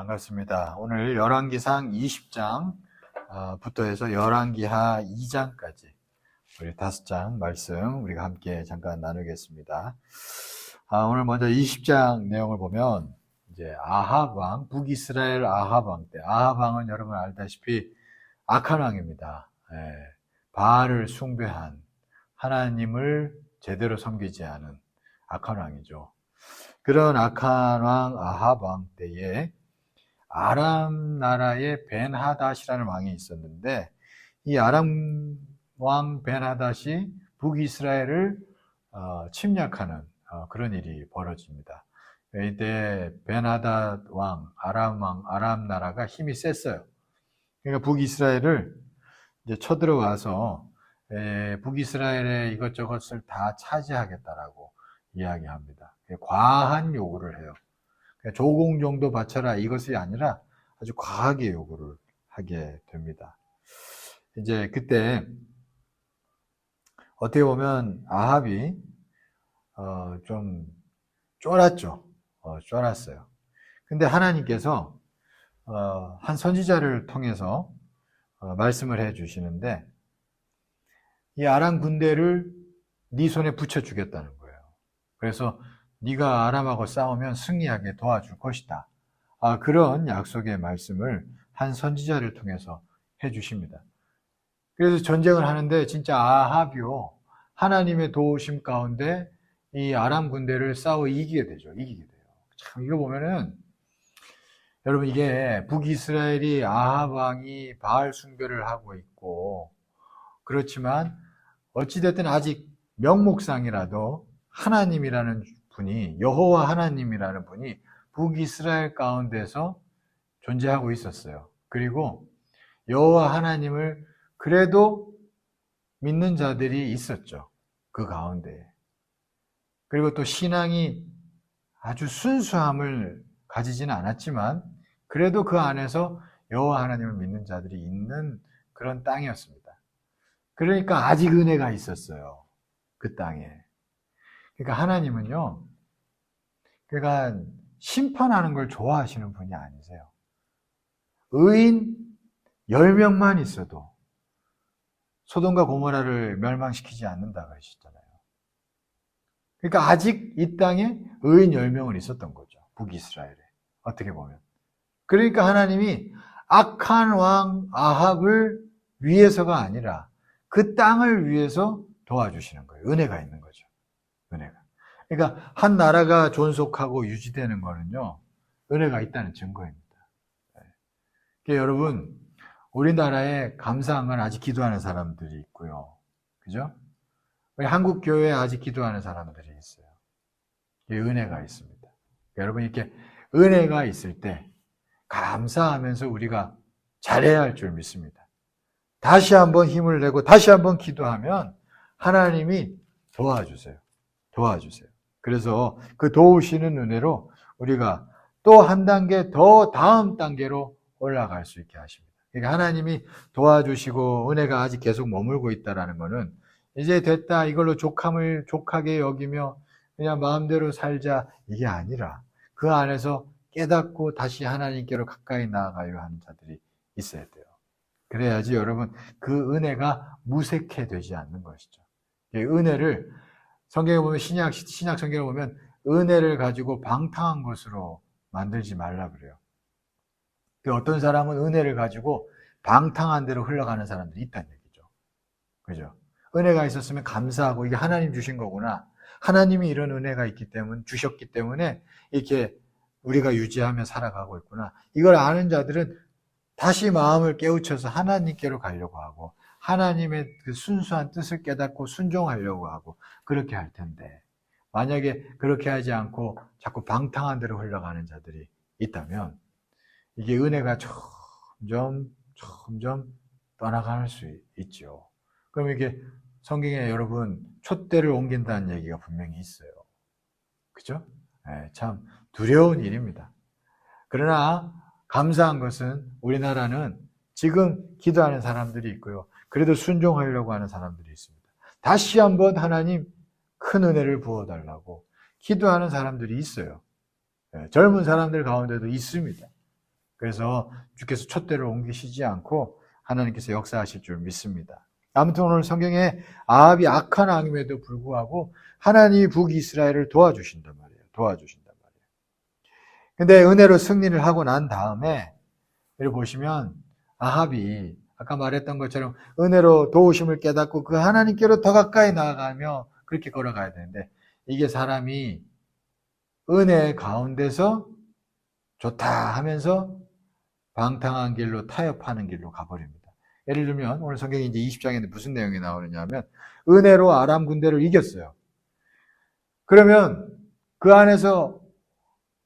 반갑습니다. 오늘 열왕기상 20장부터 해서 열왕기하 2장까지 우리 5장 말씀 우리가 함께 잠깐 나누겠습니다. 오늘 먼저 20장 내용을 보면 이제 아합 왕, 북이스라엘 아합 왕 때, 아합 왕은 여러분 알다시피 악한 왕입니다. 바알을 숭배한, 하나님을 제대로 섬기지 않은 악한 왕이죠. 그런 악한 왕 아합 왕 때에 아람 나라의 벤하닷이라는 왕이 있었는데, 이 아람 왕 벤하닷이 북이스라엘을 침략하는 그런 일이 벌어집니다. 이때 벤하닷 왕, 아람 나라가 힘이 셌어요. 그러니까 북이스라엘을 이제 쳐들어와서 북이스라엘의 이것저것을 다 차지하겠다라고 이야기합니다. 과한 요구를 해요. 조공 정도 바쳐라 이것이 아니라 아주 과하게 요구를 하게 됩니다. 이제 그때 어떻게 보면 아합이 좀 쫄았죠. 쫄았어요. 근데 하나님께서 한 선지자를 통해서 말씀을 해 주시는데, 이 아람 군대를 네 손에 붙여주겠다는 거예요. 그래서 네가 아람하고 싸우면 승리하게 도와줄 것이다. 그런 약속의 말씀을 한 선지자를 통해서 해주십니다. 그래서 전쟁을 하는데 진짜 아합이요, 하나님의 도우심 가운데 이 아람 군대를 싸워 이기게 되죠. 이기게 돼요. 참 이거 보면은 여러분, 이게 북이스라엘이 아합 왕이 바알 숭배를 하고 있고, 그렇지만 어찌됐든 아직 명목상이라도 하나님이라는 분이, 여호와 하나님이라는 분이 북이스라엘 가운데서 존재하고 있었어요. 그리고 여호와 하나님을 그래도 믿는 자들이 있었죠. 그 가운데. 그리고 또 신앙이 아주 순수함을 가지지는 않았지만 그래도 그 안에서 여호와 하나님을 믿는 자들이 있는 그런 땅이었습니다. 그러니까 아직 은혜가 있었어요. 그 땅에. 그러니까 하나님은요, 그러니까 심판하는 걸 좋아하시는 분이 아니세요. 의인 10명만 있어도 소돔과 고모라를 멸망시키지 않는다 그러셨잖아요. 그러니까 아직 이 땅에 의인 10명은 있었던 거죠. 북이스라엘에. 어떻게 보면. 그러니까 하나님이 악한 왕 아합을 위해서가 아니라 그 땅을 위해서 도와주시는 거예요. 은혜가 있는 거죠. 은혜가. 그러니까 한 나라가 존속하고 유지되는 거는요, 은혜가 있다는 증거입니다. 그러니까 여러분, 우리나라에 감사한 건 아직 기도하는 사람들이 있고요. 그죠? 우리 한국 교회에 아직 기도하는 사람들이 있어요. 은혜가 있습니다. 그러니까 여러분, 이렇게 은혜가 있을 때 감사하면서 우리가 잘해야 할 줄 믿습니다. 다시 한번 힘을 내고 다시 한번 기도하면 하나님이 도와주세요. 도와주세요. 그래서 그 도우시는 은혜로 우리가 또 한 단계 더 다음 단계로 올라갈 수 있게 하십니다. 그러니까 하나님이 도와주시고 은혜가 아직 계속 머물고 있다는 것은 이제 됐다, 이걸로 족하게 여기며 그냥 마음대로 살자, 이게 아니라 그 안에서 깨닫고 다시 하나님께로 가까이 나아가려 하는 자들이 있어야 돼요. 그래야지 여러분, 그 은혜가 무색해 되지 않는 것이죠. 은혜를 성경에 보면, 신약 성경에 보면 은혜를 가지고 방탕한 것으로 만들지 말라 그래요. 어떤 사람은 은혜를 가지고 방탕한 대로 흘러가는 사람들이 있다는 얘기죠. 그죠? 은혜가 있었으면 감사하고 이게 하나님 주신 거구나. 하나님이 이런 은혜가 주셨기 때문에 이렇게 우리가 유지하며 살아가고 있구나. 이걸 아는 자들은 다시 마음을 깨우쳐서 하나님께로 가려고 하고 하나님의 그 순수한 뜻을 깨닫고 순종하려고 하고 그렇게 할 텐데, 만약에 그렇게 하지 않고 자꾸 방탕한 대로 흘러가는 자들이 있다면 이게 은혜가 점점 떠나갈 수 있죠. 그럼 이게 성경에 여러분 촛대를 옮긴다는 얘기가 분명히 있어요. 그죠? 참 두려운 일입니다. 그러나 감사한 것은 우리나라는 지금 기도하는 사람들이 있고요. 그래도 순종하려고 하는 사람들이 있습니다. 다시 한번 하나님 큰 은혜를 부어달라고 기도하는 사람들이 있어요. 젊은 사람들 가운데도 있습니다. 그래서 주께서 촛대를 옮기시지 않고 하나님께서 역사하실 줄 믿습니다. 아무튼 오늘 성경에 아합이 악한 왕임에도 불구하고 하나님이 북이스라엘을 도와주신단 말이에요. 도와주신단 말이에요. 근데 은혜로 승리를 하고 난 다음에 여기 보시면 아합이 아까 말했던 것처럼 은혜로 도우심을 깨닫고 그 하나님께로 더 가까이 나아가며 그렇게 걸어가야 되는데 이게 사람이 은혜 가운데서 좋다 하면서 방탕한 길로 타협하는 길로 가버립니다. 예를 들면 오늘 성경에 이제 20장에 무슨 내용이 나오느냐 하면 은혜로 아람 군대를 이겼어요. 그러면 그 안에서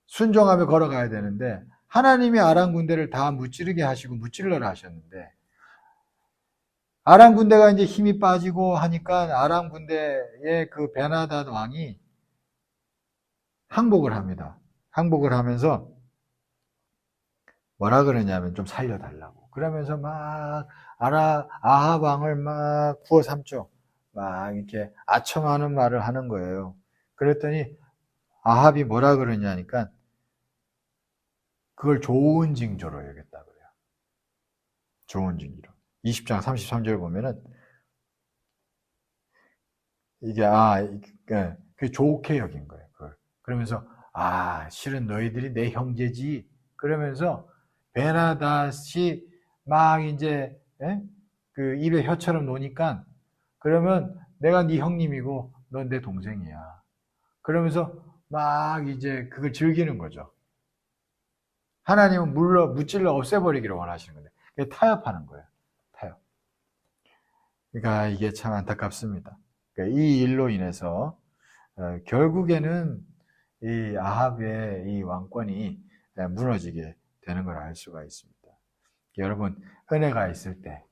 순종하며 걸어가야 되는데 하나님이 아람 군대를 다 무찌르게 하시고 무찔러라 하셨는데 아람 군대가 이제 힘이 빠지고 하니까 아람 군대의 그 베나닷 왕이 항복을 합니다. 항복을 하면서 뭐라 그러냐면 좀 살려달라고. 그러면서 막 아합 왕을 막 구워 삼죠. 막 이렇게 아첨하는 말을 하는 거예요. 그랬더니 아합이 뭐라 그러냐니까 그걸 좋은 징조로 여겼다 그래요. 좋은 징조로. 20장 33절 보면은 이게 그게 좋게 여긴 거예요. 그걸. 그러면서 실은 너희들이 내 형제지. 그러면서 베나닷이 막 이제 그 입에 혀처럼 노니까 그러면 내가 네 형님이고 넌 내 동생이야. 그러면서 막 이제 그걸 즐기는 거죠. 하나님은 무찔러 없애버리기를 원하시는 건데 그게 타협하는 거예요. 타협. 그러니까 이게 참 안타깝습니다. 그러니까 이 일로 인해서 결국에는 이 아합의 이 왕권이 무너지게 되는 걸 알 수가 있습니다. 여러분 은혜가 있을 때,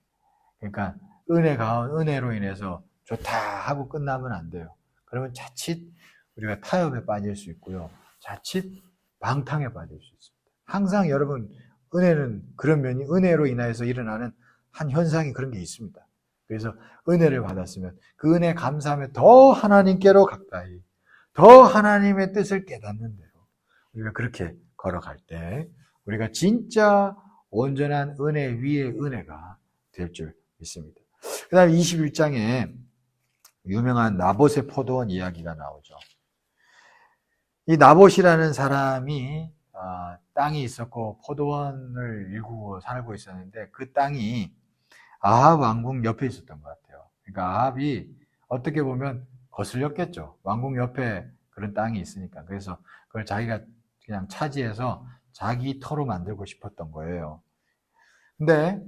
그러니까 은혜로 인해서 좋다 하고 끝나면 안 돼요. 그러면 자칫 우리가 타협에 빠질 수 있고요, 자칫 방탕에 빠질 수 있습니다. 항상 여러분 은혜는 그런 면이 은혜로 인하여서 일어나는 한 현상이 그런 게 있습니다. 그래서 은혜를 받았으면 그 은혜 감사하며 더 하나님께로 가까이, 더 하나님의 뜻을 깨닫는 대로 우리가 그렇게 걸어갈 때 우리가 진짜 온전한 은혜 위에 은혜가 될 줄 믿습니다. 그 다음에 21장에 유명한 나봇의 포도원 이야기가 나오죠. 이 나봇이라는 사람이 땅이 있었고 포도원을 일구고 살고 있었는데 그 땅이 아합 왕궁 옆에 있었던 것 같아요. 그러니까 아합이 어떻게 보면 거슬렸겠죠. 왕궁 옆에 그런 땅이 있으니까. 그래서 그걸 자기가 그냥 차지해서 자기 터로 만들고 싶었던 거예요. 근데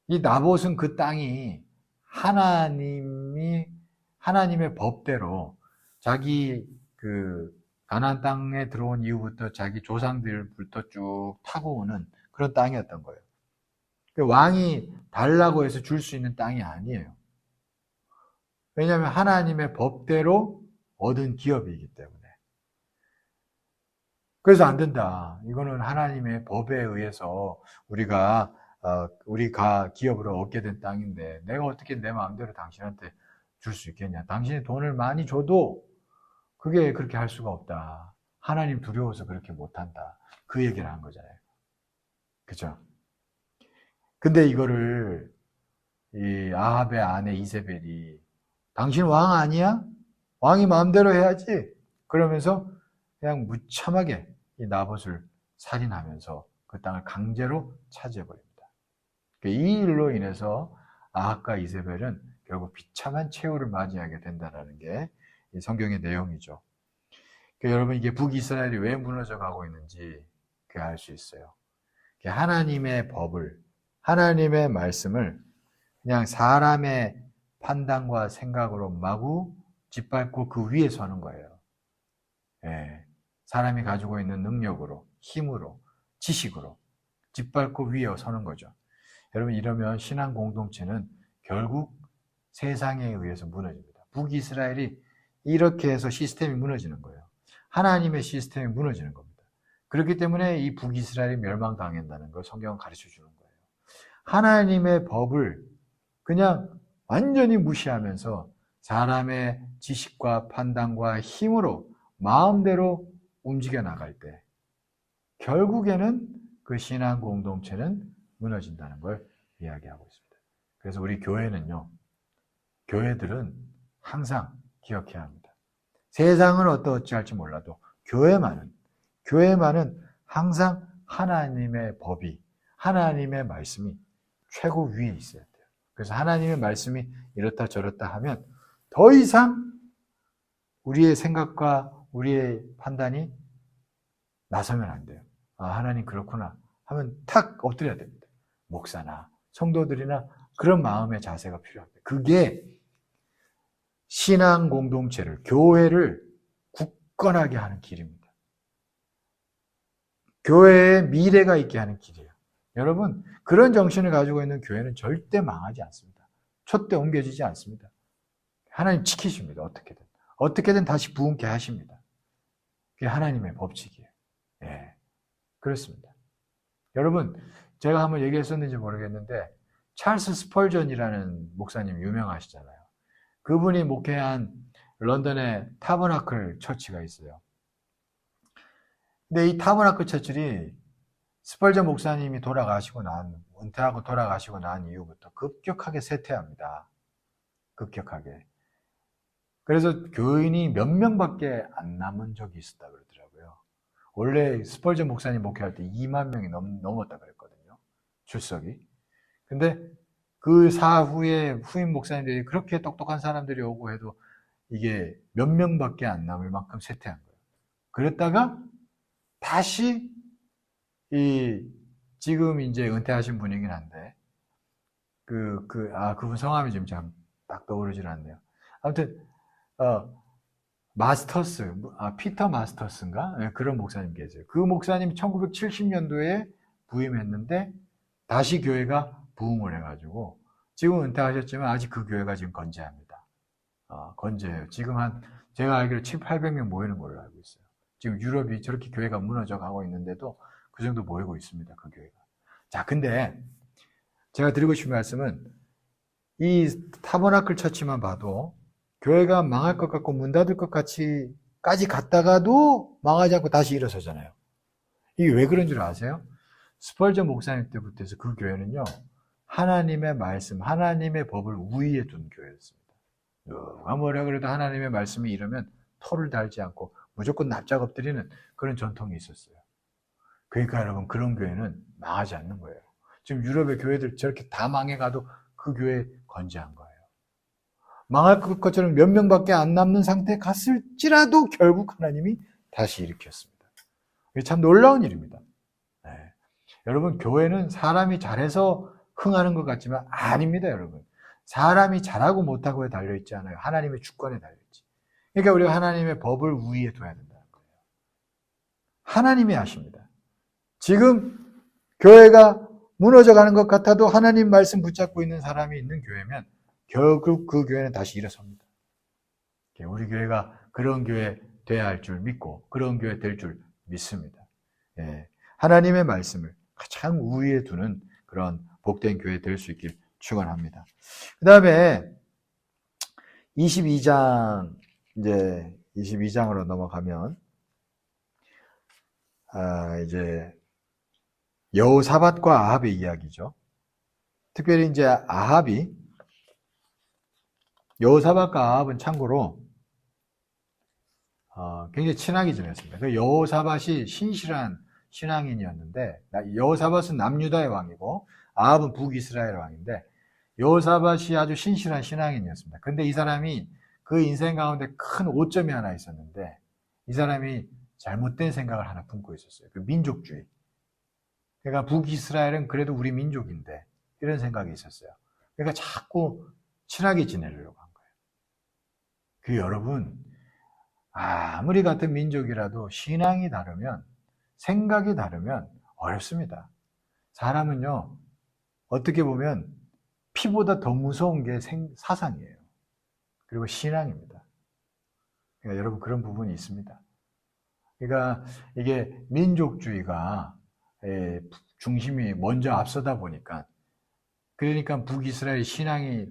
이 나봇은 그 땅이 하나님의 법대로 자기 그 가나안 땅에 들어온 이후부터 자기 조상들부터 쭉 타고 오는 그런 땅이었던 거예요. 왕이 달라고 해서 줄 수 있는 땅이 아니에요. 왜냐하면 하나님의 법대로 얻은 기업이기 때문에. 그래서 안 된다. 이거는 하나님의 법에 의해서 우리가 기업으로 얻게 된 땅인데 내가 어떻게 내 마음대로 당신한테 줄 수 있겠냐. 당신이 돈을 많이 줘도 그게 그렇게 할 수가 없다. 하나님 두려워서 그렇게 못한다. 그 얘기를 한 거잖아요. 그죠? 근데 이거를 이 아합의 아내 이세벨이 당신 왕 아니야? 왕이 마음대로 해야지. 그러면서 그냥 무참하게 이 나봇을 살인하면서 그 땅을 강제로 차지해버립니다. 이 일로 인해서 아합과 이세벨은 결국 비참한 최후를 맞이하게 된다는 게 성경의 내용이죠. 여러분 이게 북이스라엘이 왜 무너져 가고 있는지 알 수 있어요. 하나님의 법을, 하나님의 말씀을 그냥 사람의 판단과 생각으로 마구 짓밟고 그 위에 서는 거예요. 사람이 가지고 있는 능력으로, 힘으로, 지식으로 짓밟고 위에 서는 거죠. 여러분 이러면 신앙 공동체는 결국 세상에 의해서 무너집니다. 북이스라엘이 이렇게 해서 시스템이 무너지는 거예요. 하나님의 시스템이 무너지는 겁니다. 그렇기 때문에 이 북이스라엘이 멸망당한다는 걸 성경은 가르쳐 주는 거예요. 하나님의 법을 그냥 완전히 무시하면서 사람의 지식과 판단과 힘으로 마음대로 움직여 나갈 때 결국에는 그 신앙 공동체는 무너진다는 걸 이야기하고 있습니다. 그래서 우리 교회는요, 교회들은 항상 기억해야 합니다. 세상은 어찌할지 몰라도 교회만은 항상 하나님의 법이, 하나님의 말씀이 최고 위에 있어야 돼요. 그래서 하나님의 말씀이 이렇다 저렇다 하면 더 이상 우리의 생각과 우리의 판단이 나서면 안 돼요. 아, 하나님 그렇구나 하면 탁 엎드려야 됩니다. 목사나 성도들이나 그런 마음의 자세가 필요합니다. 그게 신앙 공동체를, 교회를 굳건하게 하는 길입니다. 교회에 미래가 있게 하는 길이에요. 여러분, 그런 정신을 가지고 있는 교회는 절대 망하지 않습니다. 촛대 옮겨지지 않습니다. 하나님 지키십니다. 어떻게든 다시 부흥케 하십니다. 그게 하나님의 법칙이에요. 예, 그렇습니다. 여러분, 제가 한번 얘기했었는지 모르겠는데 찰스 스펄전이라는 목사님 유명하시잖아요. 그분이 목회한 런던의 타버나클 처치가 있어요. 근데 이 타버나클 처치이 스펄전 목사님이 은퇴하고 돌아가시고 난 이후부터 급격하게 쇠퇴합니다. 급격하게. 그래서 교인이 몇 명밖에 안 남은 적이 있었다 그러더라고요. 원래 스펄전 목사님 목회할 때 2만 명이 넘었다 그랬거든요. 출석이. 근데 그 사후에 후임 목사님들이 그렇게 똑똑한 사람들이 오고 해도 이게 몇 명밖에 안 남을 만큼 쇠퇴한 거예요. 그랬다가 다시 지금 이제 은퇴하신 분이긴 한데 그분 성함이 지금 참 딱 떠오르질 않네요. 아무튼 피터 마스터스인가? 네, 그런 목사님 계세요. 그 목사님이 1970년도에 부임했는데 다시 교회가 부흥을 해가지고 지금 은퇴하셨지만 아직 그 교회가 지금 건재합니다. 건재해요. 지금 제가 알기로 700~800명 모이는 걸로 알고 있어요. 지금 유럽이 저렇게 교회가 무너져 가고 있는데도 그 정도 모이고 있습니다. 그 교회가. 자, 근데 제가 드리고 싶은 말씀은 이 타버나클 처치만 봐도 교회가 망할 것 같고 문 닫을 것 까지 갔다가도 망하지 않고 다시 일어서잖아요. 이게 왜 그런 줄 아세요? 스펄전 목사님 때부터 해서 그 교회는요, 하나님의 말씀, 하나님의 법을 우위에 둔 교회였습니다. 뭐라 그래도 하나님의 말씀이 이러면 토를 달지 않고 무조건 납작 엎드리는 그런 전통이 있었어요. 그러니까 여러분, 그런 교회는 망하지 않는 거예요. 지금 유럽의 교회들 저렇게 다 망해가도 그 교회 건재한 거예요. 망할 것처럼 몇 명밖에 안 남는 상태에 갔을지라도 결국 하나님이 다시 일으켰습니다. 이게 참 놀라운 일입니다. 네. 여러분, 교회는 사람이 잘해서 흥하는 것 같지만 아닙니다, 여러분. 사람이 잘하고 못하고에 달려있지 않아요. 하나님의 주권에 달려있지. 그러니까 우리가 하나님의 법을 우위에 둬야 된다는 거예요. 하나님이 하십니다. 지금 교회가 무너져가는 것 같아도 하나님 말씀 붙잡고 있는 사람이 있는 교회면 결국 그 교회는 다시 일어섭니다. 우리 교회가 그런 교회 돼야 할 줄 믿고 그런 교회 될 줄 믿습니다. 예, 하나님의 말씀을 가장 우위에 두는 그런 복된 교회 될 수 있길 축원합니다. 그 다음에 22장으로 넘어가면 이제 여호사밧과 아합의 이야기죠. 특별히 이제 여호사밧과 아합은 참고로 굉장히 친하게 지냈습니다. 그 여호사밧이 신실한 신앙인이었는데, 여호사밧은 남유다의 왕이고 아합은 북이스라엘 왕인데, 여호사밧이 아주 신실한 신앙인이었습니다. 근데 이 사람이 그 인생 가운데 큰 오점이 하나 있었는데, 이 사람이 잘못된 생각을 하나 품고 있었어요. 그 민족주의. 그러니까 북이스라엘은 그래도 우리 민족인데 이런 생각이 있었어요. 그러니까 자꾸 친하게 지내려고 한 거예요. 그 여러분, 아무리 같은 민족이라도 신앙이 다르면, 생각이 다르면 어렵습니다. 사람은요, 어떻게 보면 피보다 더 무서운 게 사상이에요. 그리고 신앙입니다. 그러니까 여러분, 그런 부분이 있습니다. 그러니까 이게 민족주의가 중심이 먼저 앞서다 보니까, 그러니까 북이스라엘 신앙이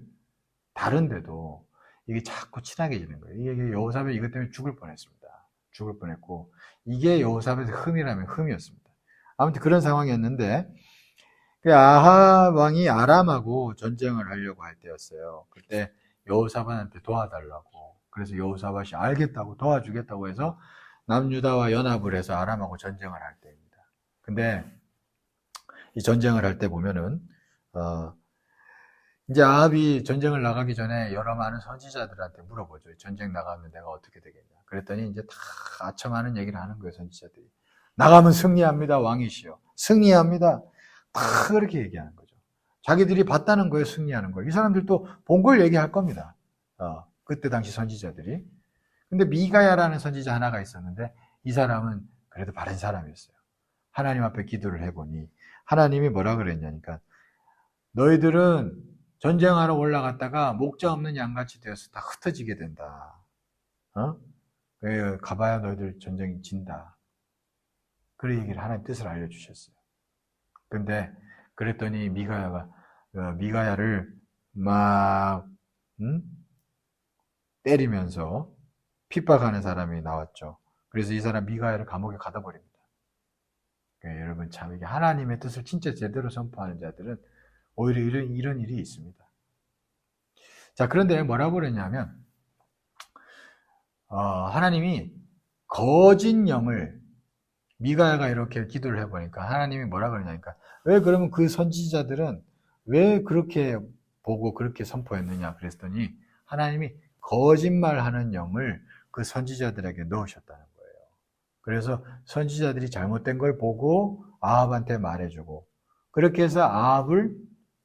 다른데도 이게 자꾸 친하게 지는 거예요. 이게 여호사밧이 이것 때문에 죽을 뻔했습니다. 죽을 뻔했고, 이게 여호사밧의 흠이라면 흠이었습니다. 아무튼 그런 상황이었는데, 그 아합 왕이 아람하고 전쟁을 하려고 할 때였어요. 그때 여호사밧한테 도와달라고. 그래서 여호사밧이 알겠다고 도와주겠다고 해서 남유다와 연합을 해서 아람하고 전쟁을 할 때입니다. 근데 이 전쟁을 할 때 보면은 이제 아합이 전쟁을 나가기 전에 여러 많은 선지자들한테 물어보죠. 전쟁 나가면 내가 어떻게 되겠냐. 그랬더니 이제 다 아첨하는 얘기를 하는 거예요, 선지자들이. 나가면 승리합니다, 왕이시여. 승리합니다. 다 그렇게 얘기하는 거죠. 자기들이 봤다는 거예요, 승리하는 걸. 이 사람들도 본 걸 얘기할 겁니다. 그때 당시 선지자들이. 근데 미가야라는 선지자 하나가 있었는데 이 사람은 그래도 바른 사람이었어요. 하나님 앞에 기도를 해보니 하나님이 뭐라 그랬냐니까 너희들은 전쟁하러 올라갔다가 목자 없는 양같이 되어서 다 흩어지게 된다. 가봐야 너희들 전쟁이 진다. 그런 얘기를 하나님 뜻을 알려주셨어요. 근데 그랬더니 미가야를 막 때리면서 핍박하는 사람이 나왔죠. 그래서 이 사람 미가야를 감옥에 가다 버립니다. 그러니까 여러분 참 이게 하나님의 뜻을 진짜 제대로 선포하는 자들은 오히려 이런 일이 있습니다. 자, 그런데 뭐라고 그랬냐면 하나님이 거짓 영을 미가야가 이렇게 기도를 해보니까 하나님이 뭐라 그러냐니까 왜 그러면 그 선지자들은 왜 그렇게 보고 그렇게 선포했느냐 그랬더니 하나님이 거짓말하는 영을 그 선지자들에게 넣으셨다는 거예요. 그래서 선지자들이 잘못된 걸 보고 아합한테 말해주고 그렇게 해서 아합을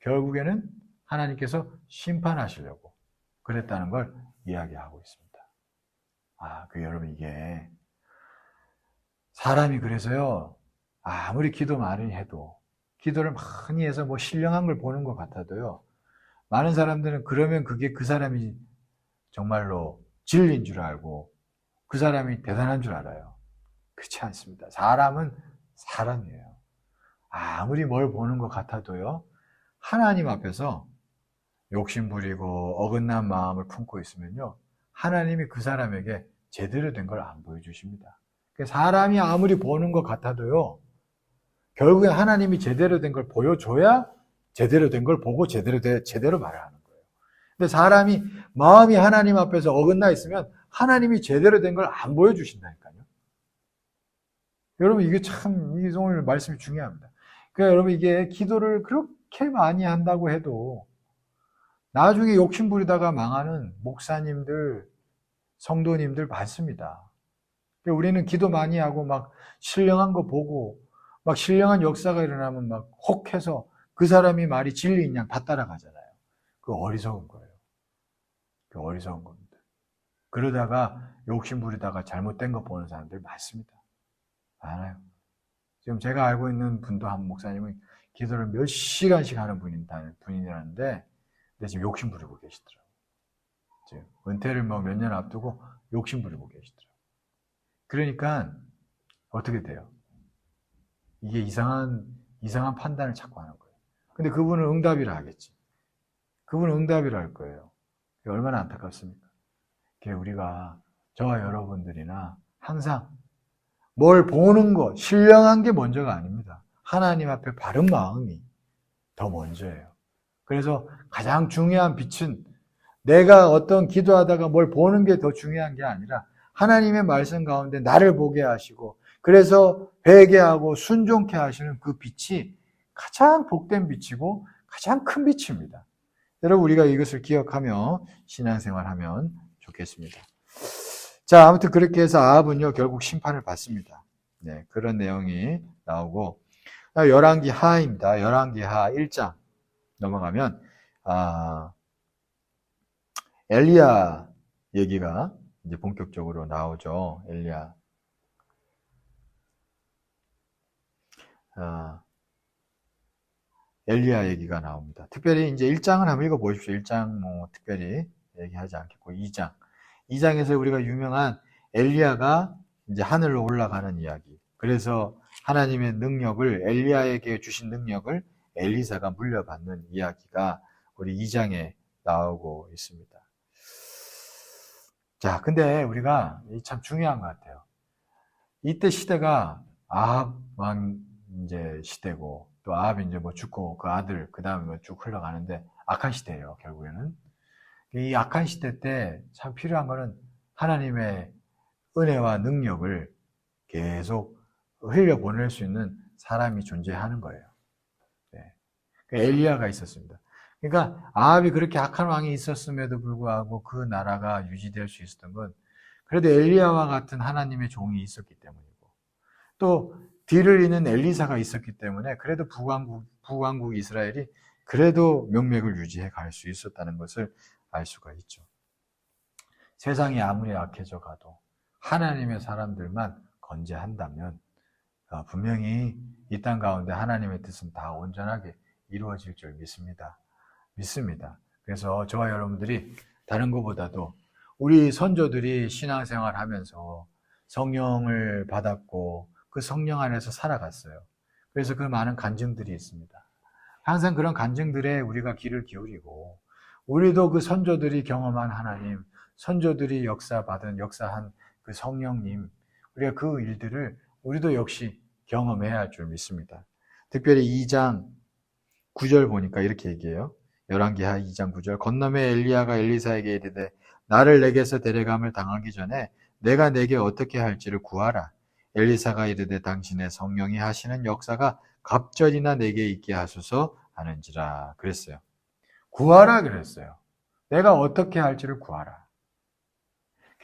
결국에는 하나님께서 심판하시려고 그랬다는 걸 이야기하고 있습니다. 여러분 이게 사람이 그래서요 아무리 기도 많이 해도 기도를 많이 해서 뭐 신령한 걸 보는 것 같아도요 많은 사람들은 그러면 그게 그 사람이 정말로 진리인 줄 알고 그 사람이 대단한 줄 알아요. 그렇지 않습니다. 사람은 사람이에요. 아무리 뭘 보는 것 같아도요 하나님 앞에서 욕심 부리고 어긋난 마음을 품고 있으면요 하나님이 그 사람에게 제대로 된 걸 안 보여주십니다. 사람이 아무리 보는 것 같아도요 결국에 하나님이 제대로 된 걸 보여줘야 제대로 된 걸 보고 제대로 말을 하는 거예요. 근데 사람이 마음이 하나님 앞에서 어긋나 있으면 하나님이 제대로 된 걸 안 보여주신다니까요. 여러분 이게 참 오늘 말씀이 중요합니다. 그러니까 여러분 이게 기도를 그렇게 많이 한다고 해도 나중에 욕심 부리다가 망하는 목사님들, 성도님들 많습니다. 우리는 기도 많이 하고 막 신령한 거 보고 막 신령한 역사가 일어나면 막 혹해서 그 사람이 말이 진리인 양 다 따라가잖아요. 그거 어리석은 거예요. 그 어리석은 겁니다. 그러다가 욕심 부리다가 잘못된 거 보는 사람들 많습니다. 많아요. 지금 제가 알고 있는 분도 한 목사님은 기도를 몇 시간씩 하는 분이라는데 근데 지금 욕심 부리고 계시더라고요. 지금 은퇴를 뭐 몇 년 앞두고 욕심 부리고 계시더라고요. 그러니까 어떻게 돼요? 이게 이상한 판단을 자꾸 하는 거예요. 근데 그분은 응답이라 하겠지. 그분은 응답이라 할 거예요. 얼마나 안타깝습니까? 우리가 저와 여러분들이나 항상 뭘 보는 것, 신령한 게 먼저가 아닙니다. 하나님 앞에 바른 마음이 더 먼저예요. 그래서 가장 중요한 빛은 내가 어떤 기도하다가 뭘 보는 게 더 중요한 게 아니라 하나님의 말씀 가운데 나를 보게 하시고 그래서 회개하고 순종케 하시는 그 빛이 가장 복된 빛이고 가장 큰 빛입니다. 여러분 우리가 이것을 기억하며 신앙생활하면 좋겠습니다. 자, 아무튼 그렇게 해서 아합은요 결국 심판을 받습니다. 네, 그런 내용이 나오고 열왕기 하입니다. 열왕기 하 1장 넘어가면 엘리야 얘기가 이제 본격적으로 나오죠. 엘리야 얘기가 나옵니다. 특별히 이제 1장을 한번 읽어보십시오. 1장 뭐 특별히 얘기하지 않겠고 2장에서 우리가 유명한 엘리야가 이제 하늘로 올라가는 이야기. 그래서 하나님의 능력을 엘리야에게 주신 능력을 엘리사가 물려받는 이야기가 우리 2장에 나오고 있습니다. 자, 근데 우리가 참 중요한 것 같아요. 이때 시대가 아합 왕 이제 시대고, 또 아합이 이제 뭐 죽고 그 아들 그 다음에 뭐 쭉 흘러가는데 악한 시대예요. 결국에는 이 악한 시대 때 참 필요한 거는 하나님의 은혜와 능력을 계속 흘려보낼 수 있는 사람이 존재하는 거예요. 네. 엘리야가 있었습니다. 그러니까 아합이 그렇게 악한 왕이 있었음에도 불구하고 그 나라가 유지될 수 있었던 건 그래도 엘리야와 같은 하나님의 종이 있었기 때문이고, 또 뒤를 잇는 엘리사가 있었기 때문에 그래도 북왕국 이스라엘이 그래도 명맥을 유지해 갈 수 있었다는 것을 알 수가 있죠. 세상이 아무리 악해져 가도 하나님의 사람들만 건재한다면 분명히 이 땅 가운데 하나님의 뜻은 다 온전하게 이루어질 줄 믿습니다. 그래서 저와 여러분들이 다른 것보다도 우리 선조들이 신앙생활 하면서 성령을 받았고 그 성령 안에서 살아갔어요. 그래서 그 많은 간증들이 있습니다. 항상 그런 간증들에 우리가 귀를 기울이고, 우리도 그 선조들이 경험한 하나님, 선조들이 역사한 그 성령님, 우리가 그 일들을 우리도 역시 경험해야 할 줄 믿습니다. 특별히 2장 9절 보니까 이렇게 얘기해요. 열왕기하 2장 9절. 건너매 엘리야가 엘리사에게 이르되 나를 내게서 데려감을 당하기 전에 내가 내게 어떻게 할지를 구하라. 엘리사가 이르되 당신의 성령이 하시는 역사가 갑절이나 내게 있게 하소서 하는지라 그랬어요. 구하라 그랬어요. 내가 어떻게 할지를 구하라.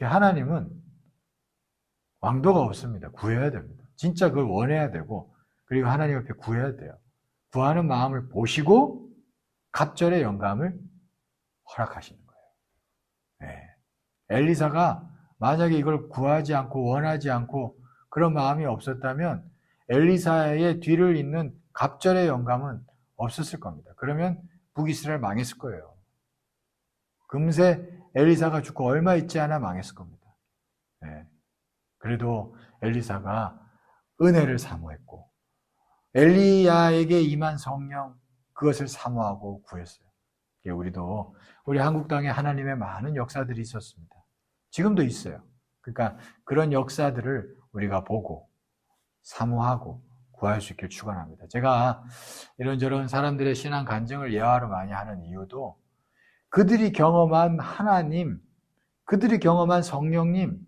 하나님은 왕도가 없습니다. 구해야 됩니다. 진짜 그걸 원해야 되고, 그리고 하나님 앞에 구해야 돼요. 구하는 마음을 보시고 갑절의 영감을 허락하시는 거예요. 네. 엘리사가 만약에 이걸 구하지 않고 원하지 않고 그런 마음이 없었다면 엘리사의 뒤를 잇는 갑절의 영감은 없었을 겁니다. 그러면 북이스라엘 망했을 거예요. 금세 엘리사가 죽고 얼마 있지 않아 망했을 겁니다. 네. 그래도 엘리사가 은혜를 사모했고 엘리야에게 임한 성령, 그것을 사모하고 구했어요. 우리 한국 땅에 하나님의 많은 역사들이 있었습니다. 지금도 있어요. 그러니까 그런 역사들을 우리가 보고 사모하고 구할 수 있길 축원합니다. 제가 이런저런 사람들의 신앙 간증을 예화로 많이 하는 이유도 그들이 경험한 하나님, 그들이 경험한 성령님,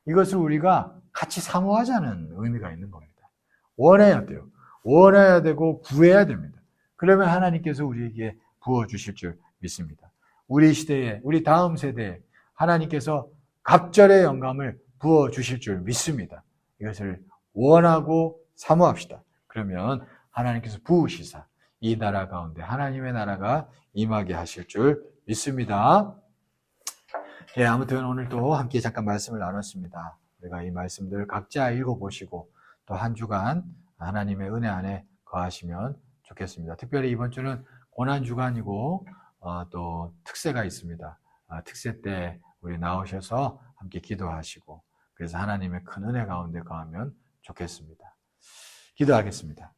이것을 우리가 같이 사모하자는 의미가 있는 겁니다. 원해야 돼요. 원해야 되고 구해야 됩니다. 그러면 하나님께서 우리에게 부어주실 줄 믿습니다. 우리 시대에, 우리 다음 세대에 하나님께서 갑절의 영감을 부어주실 줄 믿습니다. 이것을 원하고 사모합시다. 그러면 하나님께서 부으시사 이 나라 가운데 하나님의 나라가 임하게 하실 줄 믿습니다. 예, 아무튼 오늘도 함께 잠깐 말씀을 나눴습니다. 우리가 이 말씀들 각자 읽어보시고 또 한 주간 하나님의 은혜 안에 거하시면 좋겠습니다. 특별히 이번 주는 고난주간이고 또 특세가 있습니다. 특세 때 우리 나오셔서 함께 기도하시고 그래서 하나님의 큰 은혜 가운데 거하면 좋겠습니다. 기도하겠습니다.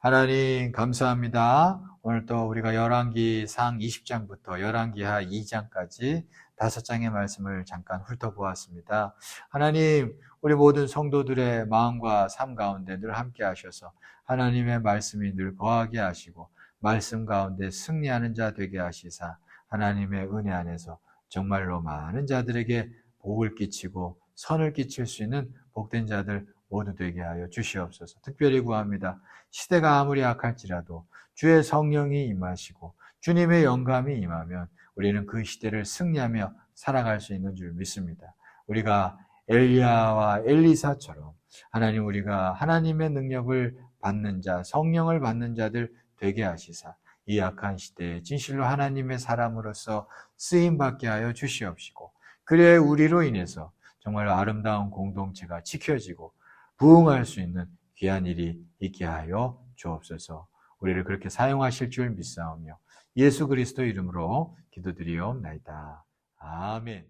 하나님 감사합니다. 오늘 또 우리가 열왕기상 20장부터 열왕기하 2장까지 5장의 말씀을 잠깐 훑어보았습니다. 하나님, 우리 모든 성도들의 마음과 삶 가운데 늘 함께 하셔서 하나님의 말씀이 늘 거하게 하시고 말씀 가운데 승리하는 자 되게 하시사 하나님의 은혜 안에서 정말로 많은 자들에게 복을 끼치고 선을 끼칠 수 있는 복된 자들 모두 되게 하여 주시옵소서. 특별히 구합니다. 시대가 아무리 악할지라도 주의 성령이 임하시고 주님의 영감이 임하면 우리는 그 시대를 승리하며 살아갈 수 있는 줄 믿습니다. 우리가 엘리야와 엘리사처럼 하나님 우리가 하나님의 능력을 받는 자, 성령을 받는 자들 되게 하시사 이 악한 시대에 진실로 하나님의 사람으로서 쓰임받게 하여 주시옵시고 그래 우리로 인해서 정말 아름다운 공동체가 지켜지고 부흥할 수 있는 귀한 일이 있게 하여 주옵소서. 우리를 그렇게 사용하실 줄 믿사오며 예수 그리스도 이름으로 기도드리옵나이다. 아멘.